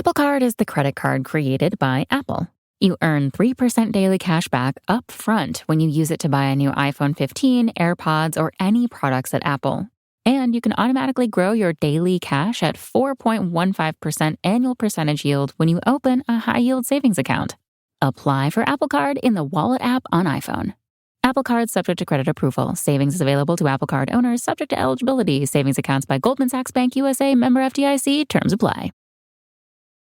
Apple Card is the credit card created by Apple. You earn 3% daily cash back up front when you use it to buy a new iPhone 15, AirPods, or any products at Apple. And you can automatically grow your daily cash at 4.15% annual percentage yield when you open a high-yield savings account. Apply for Apple Card in the Wallet app on iPhone. Apple Card subject to credit approval. Savings is available to Apple Card owners subject to eligibility. Savings accounts by Goldman Sachs Bank USA, member FDIC. Terms apply.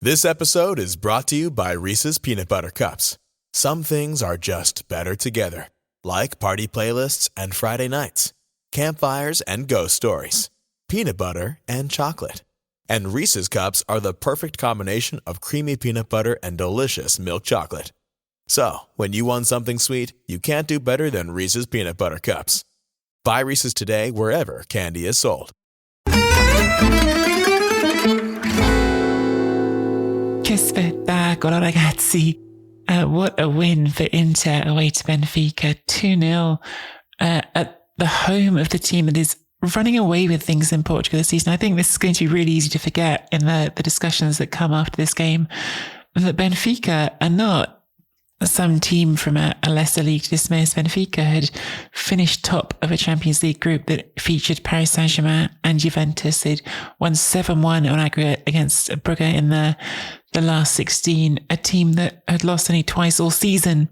This episode is brought to you by Reese's Peanut Butter Cups. Some things are just better together, like party playlists and Friday nights, campfires and ghost stories, peanut butter and chocolate. And Reese's Cups are the perfect combination of creamy peanut butter and delicious milk chocolate. So, when you want something sweet, you can't do better than Reese's Peanut Butter Cups. Buy Reese's today wherever candy is sold. Che spettacolo, ragazzi. What a win for Inter away to Benfica. 2-0 at the home of the team that is running away with things in Portugal this season. I think this is going to be really easy to forget in the discussions that come after this game, that Benfica are not some team from a lesser league to dismiss. Benfica had finished top of a Champions League group that featured Paris Saint-Germain and Juventus. They'd won 7-1 on aggregate against Brugge in the last 16, a team that had lost only twice all season.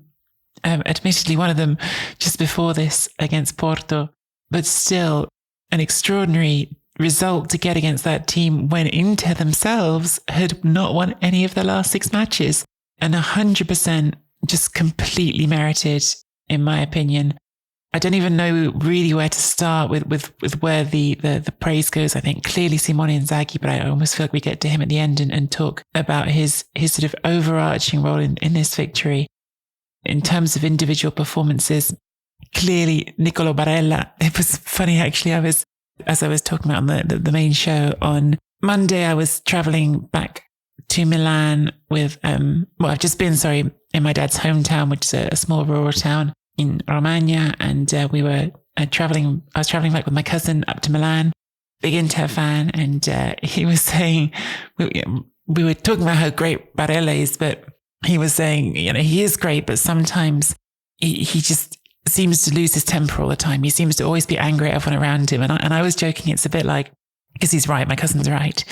Admittedly, one of them just before this against Porto, but still an extraordinary result to get against that team when Inter themselves had not won any of the last 6 matches. And 100% just completely merited, in my opinion. I don't even know really where to start with where the praise goes. I think clearly Simone Inzaghi, but I almost feel like we get to him at the end and talk about his sort of overarching role in this victory. In terms of individual performances, clearly Nicolo Barella. It was funny, actually. As I was talking about on the main show on Monday, I was traveling back to Milan with, I've just been, in my dad's hometown, which is a small rural town in Romagna. And we were I was traveling back with my cousin up to Milan, big Inter fan. And he was saying, we were talking about how great Barella is, but he was saying, he is great, but sometimes he just seems to lose his temper all the time. He seems to always be angry at everyone around him. And I was joking, it's a bit like, because he's right, my cousin's right,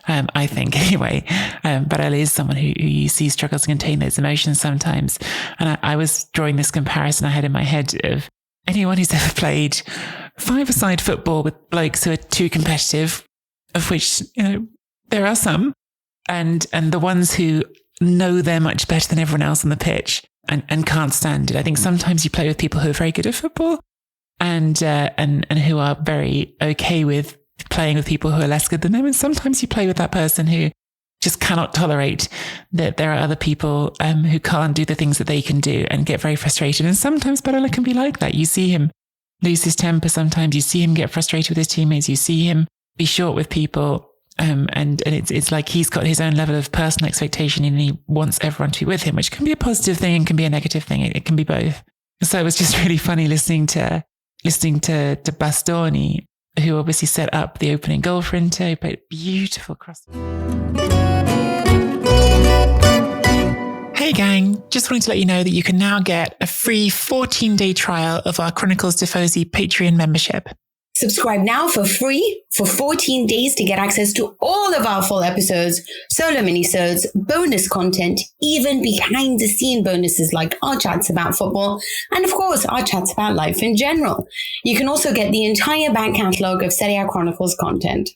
I think anyway. Barella is someone who you see struggles to contain those emotions sometimes. And I was drawing this comparison I had in my head of anyone who's ever played five-a-side football with blokes who are too competitive, of which, there are some, and the ones who know they're much better than everyone else on the pitch and can't stand it. I think sometimes you play with people who are very good at football and who are very okay with playing with people who are less good than them. And sometimes you play with that person who just cannot tolerate that there are other people who can't do the things that they can do and get very frustrated. And sometimes Barella can be like that. You see him lose his temper sometimes. You see him get frustrated with his teammates. You see him be short with people. And it's like he's got his own level of personal expectation and he wants everyone to be with him, which can be a positive thing and can be a negative thing. It can be both. So it was just really funny listening to Bastoni, who obviously set up the opening goal for Inter, but beautiful cross. Hey gang, just wanted to let you know that you can now get a free 14-day trial of our Chronicles Tifosi Patreon membership. Subscribe now for free for 14 days to get access to all of our full episodes, solo minisodes, bonus content, even behind the scene bonuses like our chats about football, and of course our chats about life in general. You can also get the entire back catalogue of Serie A Chronicles content.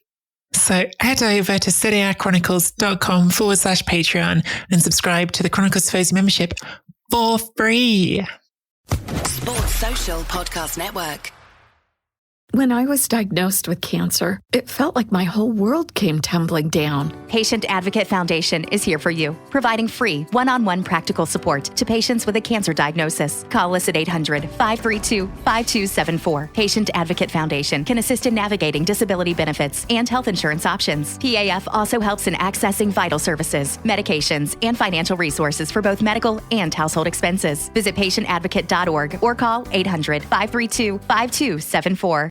So head over to serieachronicles.com/Patreon and subscribe to the Chronicles Tifosi membership for free. Sports Social Podcast Network. When I was diagnosed with cancer, it felt like my whole world came tumbling down. Patient Advocate Foundation is here for you, providing free one-on-one practical support to patients with a cancer diagnosis. Call us at 800-532-5274. Patient Advocate Foundation can assist in navigating disability benefits and health insurance options. PAF also helps in accessing vital services, medications, and financial resources for both medical and household expenses. Visit patientadvocate.org or call 800-532-5274.